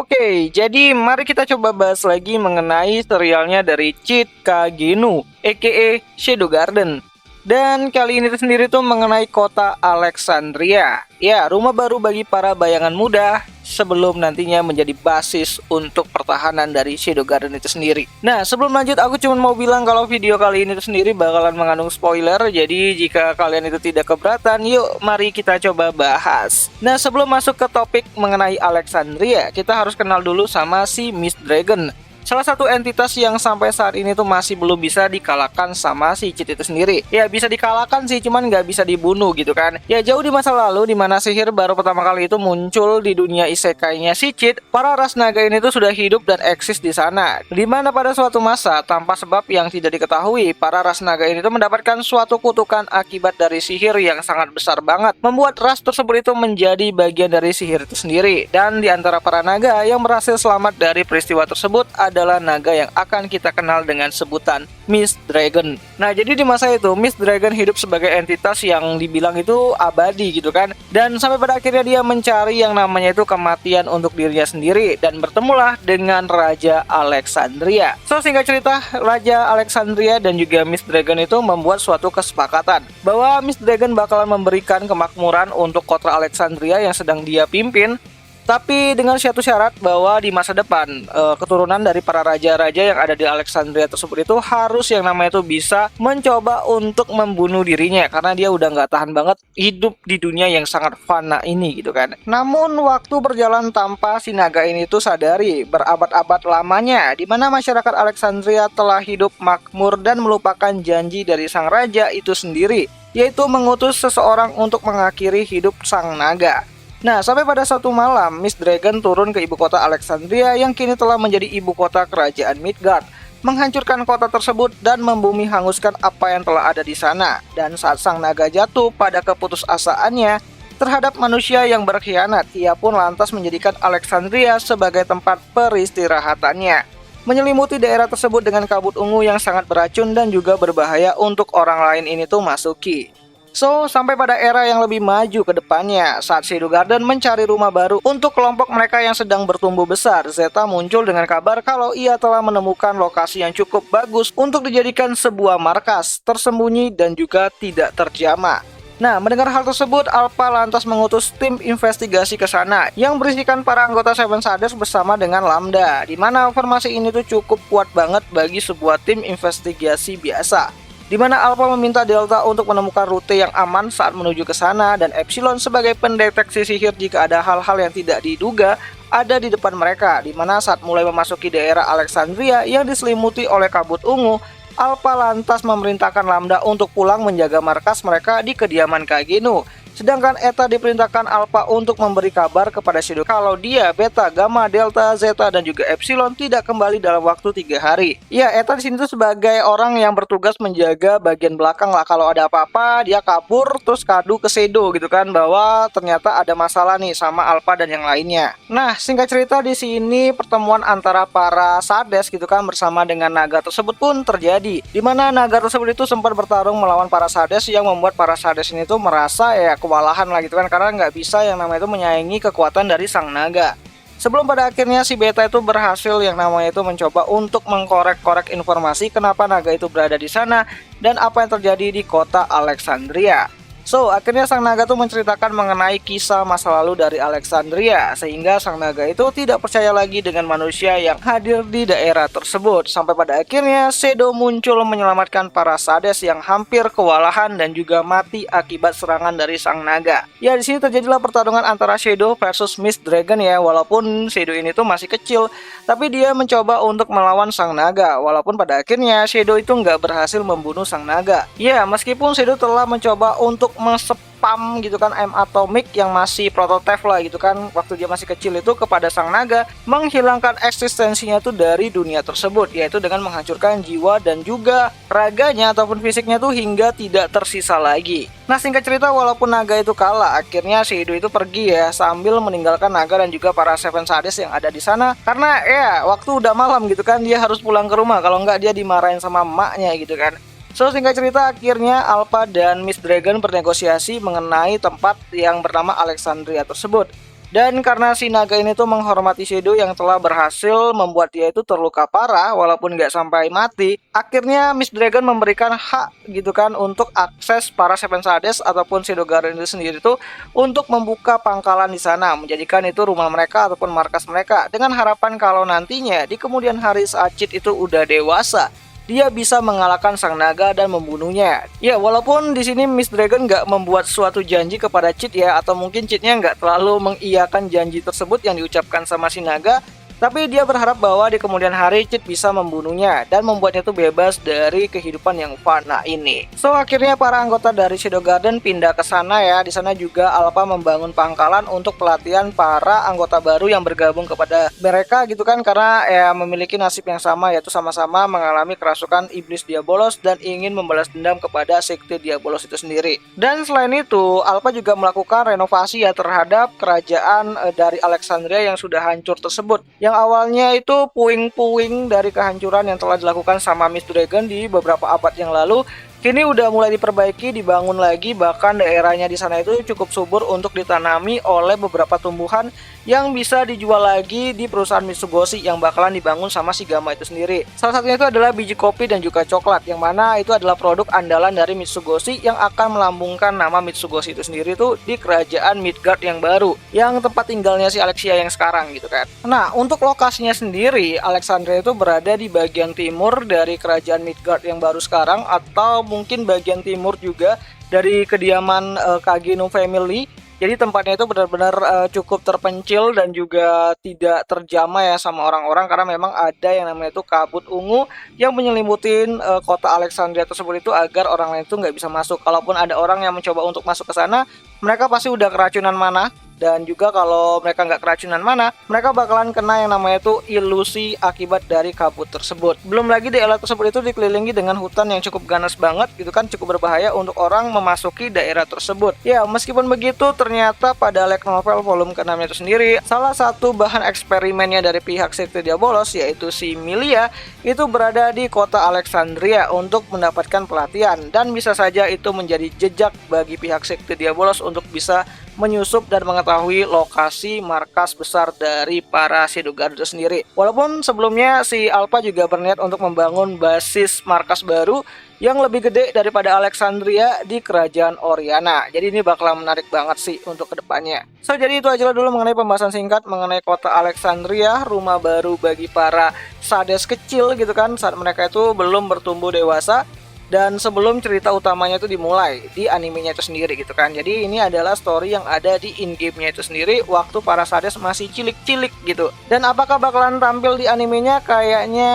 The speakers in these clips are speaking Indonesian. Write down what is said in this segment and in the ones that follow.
Oke, jadi mari kita coba bahas lagi mengenai serialnya dari Cheat Kagenu, aka Shadow Garden. Dan kali ini sendiri tuh mengenai kota Alexandria. Ya, rumah baru bagi para bayangan muda sebelum nantinya menjadi basis untuk pertahanan dari Shadow Garden itu sendiri. Nah, sebelum lanjut aku cuma mau bilang kalau video kali ini tuh sendiri bakalan mengandung spoiler. Jadi jika kalian itu tidak keberatan, yuk mari kita coba bahas. Nah, sebelum masuk ke topik mengenai Alexandria, kita harus kenal dulu sama si Miss Dragon. Salah satu entitas yang sampai saat ini tuh masih belum bisa dikalahkan sama si Cheat itu sendiri. Ya bisa dikalahkan sih, cuman nggak bisa dibunuh gitu kan. Ya jauh di masa lalu, di mana sihir baru pertama kali itu muncul di dunia isekainya si Cheat, para ras naga ini tuh sudah hidup dan eksis di sana. Di mana pada suatu masa, tanpa sebab yang tidak diketahui, para ras naga ini tuh mendapatkan suatu kutukan akibat dari sihir yang sangat besar banget, membuat ras tersebut itu menjadi bagian dari sihir itu sendiri. Dan di antara para naga yang berhasil selamat dari peristiwa tersebut adalah naga yang akan kita kenal dengan sebutan Miss Dragon. Nah, jadi di masa itu Miss Dragon hidup sebagai entitas yang dibilang itu abadi gitu kan. Dan sampai pada akhirnya dia mencari yang namanya itu kematian untuk dirinya sendiri dan bertemulah dengan Raja Alexandria. So, singkat cerita, Raja Alexandria dan juga Miss Dragon itu membuat suatu kesepakatan bahwa Miss Dragon bakalan memberikan kemakmuran untuk kota Alexandria yang sedang dia pimpin. Tapi dengan suatu syarat bahwa di masa depan keturunan dari para raja-raja yang ada di Alexandria tersebut itu harus yang namanya itu bisa mencoba untuk membunuh dirinya, karena dia udah nggak tahan banget hidup di dunia yang sangat fana ini gitu kan. Namun waktu berjalan tanpa si naga ini tuh sadari berabad-abad lamanya di mana masyarakat Alexandria telah hidup makmur dan melupakan janji dari sang raja itu sendiri, yaitu mengutus seseorang untuk mengakhiri hidup sang naga. Nah, sampai pada suatu malam, Miss Dragon turun ke ibu kota Alexandria yang kini telah menjadi ibu kota kerajaan Midgard, menghancurkan kota tersebut dan membumi hanguskan apa yang telah ada di sana. Dan saat sang naga jatuh pada keputusasaannya terhadap manusia yang berkhianat, ia pun lantas menjadikan Alexandria sebagai tempat peristirahatannya, menyelimuti daerah tersebut dengan kabut ungu yang sangat beracun dan juga berbahaya untuk orang lain ini tuh masuki. So, sampai pada era yang lebih maju ke depannya, saat Shadow Garden mencari rumah baru untuk kelompok mereka yang sedang bertumbuh besar, Zeta muncul dengan kabar kalau ia telah menemukan lokasi yang cukup bagus untuk dijadikan sebuah markas, tersembunyi dan juga tidak terjamah. Nah, mendengar hal tersebut, Alpha lantas mengutus tim investigasi ke sana yang berisikan para anggota Seven Shaders bersama dengan Lambda, di mana formasi ini tuh cukup kuat banget bagi sebuah tim investigasi biasa. Di mana Alpha meminta Delta untuk menemukan rute yang aman saat menuju ke sana, dan Epsilon sebagai pendeteksi sihir jika ada hal-hal yang tidak diduga ada di depan mereka. Di mana saat mulai memasuki daerah Alexandria yang diselimuti oleh kabut ungu, Alpha lantas memerintahkan Lambda untuk pulang menjaga markas mereka di kediaman Kagenu. Sedangkan Eta diperintahkan Alpha untuk memberi kabar kepada Shadow kalau dia, Beta, Gamma, Delta, Zeta, dan juga Epsilon tidak kembali dalam waktu 3 hari. Ya, Eta di sini tuh sebagai orang yang bertugas menjaga bagian belakang lah. Kalau ada apa-apa, dia kabur terus kadu ke Shadow gitu kan, bahwa ternyata ada masalah nih sama Alpha dan yang lainnya. Nah, singkat cerita di sini pertemuan antara para Shades gitu kan bersama dengan naga tersebut pun terjadi. Di mana naga tersebut itu sempat bertarung melawan para Shades yang membuat para Shades ini tuh merasa ya kewalahan lah gitu kan, karena nggak bisa yang namanya itu menyaingi kekuatan dari sang naga. Sebelum pada akhirnya si Beta itu berhasil yang namanya itu mencoba untuk mengkorek-korek informasi kenapa naga itu berada di sana dan apa yang terjadi di kota Alexandria. So, akhirnya sang naga tuh menceritakan mengenai kisah masa lalu dari Alexandria, sehingga sang naga itu tidak percaya lagi dengan manusia yang hadir di daerah tersebut. Sampai pada akhirnya Shadow muncul menyelamatkan para Shades yang hampir kewalahan dan juga mati akibat serangan dari sang naga. Ya, di sini terjadilah pertarungan antara Shadow versus Miss Dragon ya, walaupun Shadow ini tuh masih kecil, tapi dia mencoba untuk melawan sang naga, walaupun pada akhirnya Shadow itu nggak berhasil membunuh sang naga. Ya, meskipun Shadow telah mencoba untuk spam gitu kan Atomic yang masih prototipe lah gitu kan waktu dia masih kecil itu kepada sang naga, menghilangkan eksistensinya tuh dari dunia tersebut, yaitu dengan menghancurkan jiwa dan juga raganya ataupun fisiknya tuh hingga tidak tersisa lagi. Nah, singkat cerita, walaupun naga itu kalah, akhirnya Shadow itu pergi ya sambil meninggalkan naga dan juga para Seven Shades yang ada di sana, karena ya waktu udah malam gitu kan, dia harus pulang ke rumah, kalau nggak dia dimarahin sama emaknya gitu kan. So, singkat cerita, akhirnya Alpha dan Miss Dragon bernegosiasi mengenai tempat yang bernama Alexandria tersebut. Dan karena si naga ini tuh menghormati Shadow yang telah berhasil membuat dia itu terluka parah walaupun nggak sampai mati, akhirnya Miss Dragon memberikan hak gitu kan untuk akses para Seven Hades ataupun Shadow Garden itu sendiri tuh untuk membuka pangkalan di sana, menjadikan itu rumah mereka ataupun markas mereka, dengan harapan kalau nantinya di kemudian hari saat Cid itu udah dewasa, dia bisa mengalahkan sang naga dan membunuhnya. Ya, walaupun di sini Miss Dragon nggak membuat suatu janji kepada Cid ya, atau mungkin Cidnya nggak terlalu mengiyakan janji tersebut yang diucapkan sama si naga, tapi dia berharap bahwa di kemudian hari Cid bisa membunuhnya dan membuatnya tuh bebas dari kehidupan yang fana ini. So akhirnya para anggota dari Shadow Garden pindah ke sana ya. Di sana juga Alpha membangun pangkalan untuk pelatihan para anggota baru yang bergabung kepada mereka gitu kan, karena ya memiliki nasib yang sama, yaitu sama-sama mengalami kerasukan iblis Diabolos dan ingin membalas dendam kepada sekte Diabolos itu sendiri. Dan selain itu Alpha juga melakukan renovasi ya terhadap kerajaan dari Alexandria yang sudah hancur tersebut, yang awalnya itu puing-puing dari kehancuran yang telah dilakukan sama Miss Dragon di beberapa abad yang lalu, kini udah mulai diperbaiki, dibangun lagi, bahkan daerahnya di sana itu cukup subur untuk ditanami oleh beberapa tumbuhan yang bisa dijual lagi di perusahaan Mitsugoshi yang bakalan dibangun sama si Gamma itu sendiri. Salah satunya itu adalah biji kopi dan juga coklat, yang mana itu adalah produk andalan dari Mitsugoshi yang akan melambungkan nama Mitsugoshi itu sendiri tuh di kerajaan Midgard yang baru, yang tempat tinggalnya si Alexia yang sekarang gitu kan. Nah, untuk lokasinya sendiri, Alexandria itu berada di bagian timur dari kerajaan Midgard yang baru sekarang, atau mungkin bagian timur juga dari kediaman Kageno family. Jadi tempatnya itu benar-benar cukup terpencil dan juga tidak terjamah ya sama orang-orang, karena memang ada yang namanya itu kabut ungu yang menyelimutin kota Alexandria tersebut itu agar orang lain itu nggak bisa masuk. Kalaupun ada orang yang mencoba untuk masuk ke sana, mereka pasti udah keracunan mana. Dan juga kalau mereka nggak keracunan mana, mereka bakalan kena yang namanya itu ilusi akibat dari kabut tersebut. Belum lagi daerah tersebut itu dikelilingi dengan hutan yang cukup ganas banget gitu kan, cukup berbahaya untuk orang memasuki daerah tersebut. Ya, meskipun begitu ternyata pada light novel volume ke-6 itu sendiri, salah satu bahan eksperimennya dari pihak sekte Diabolos yaitu si Milia itu berada di kota Alexandria untuk mendapatkan pelatihan, dan bisa saja itu menjadi jejak bagi pihak sekte Diabolos untuk bisa menyusup dan mengetahui lokasi markas besar dari para Shadow Guard itu sendiri. Walaupun sebelumnya si Alpha juga berniat untuk membangun basis markas baru yang lebih gede daripada Alexandria di kerajaan Oriana. Jadi ini bakal menarik banget sih untuk kedepannya. So jadi itu aja dulu mengenai pembahasan singkat mengenai kota Alexandria, rumah baru bagi para Hades kecil gitu kan, saat mereka itu belum bertumbuh dewasa. Dan sebelum cerita utamanya itu dimulai di animenya itu sendiri gitu kan. Jadi ini adalah story yang ada di in-game-nya itu sendiri waktu para Hades masih cilik-cilik gitu. Dan apakah bakalan tampil di animenya? Kayaknya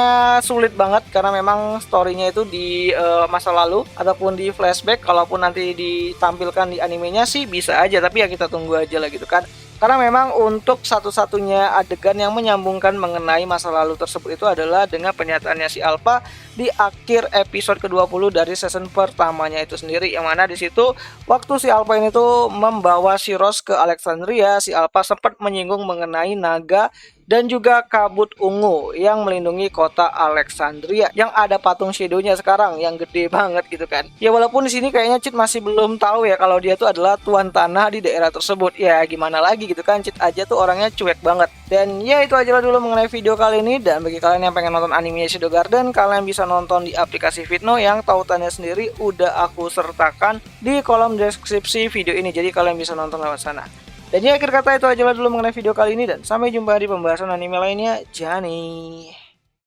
sulit banget, karena memang story-nya itu di masa lalu ataupun di flashback. Kalaupun nanti ditampilkan di animenya sih bisa aja, tapi ya kita tunggu aja lah gitu kan. Karena memang untuk satu-satunya adegan yang menyambungkan mengenai masa lalu tersebut itu adalah dengan penyataannya si Alpha di akhir episode ke-20 dari season pertamanya itu sendiri, yang mana di situ waktu si Alpha ini tuh membawa si Rose ke Alexandria, si Alpha sempat menyinggung mengenai naga dan juga kabut ungu yang melindungi kota Alexandria yang ada patung Shadow-nya sekarang yang gede banget gitu kan. Ya walaupun di sini kayaknya Cid masih belum tahu ya kalau dia tuh adalah tuan tanah di daerah tersebut. Ya gimana lagi gitu kan, Cid aja tuh orangnya cuek banget. Dan ya itu aja lah dulu mengenai video kali ini. Dan bagi kalian yang pengen nonton anime Shadow Garden, kalian bisa nonton di aplikasi Fitno yang tautannya sendiri udah aku sertakan di kolom deskripsi video ini. Jadi kalian bisa nonton lewat sana. Dan ya akhir kata itu aja lah dulu mengenai video kali ini, dan sampai jumpa di pembahasan anime lainnya. Jani.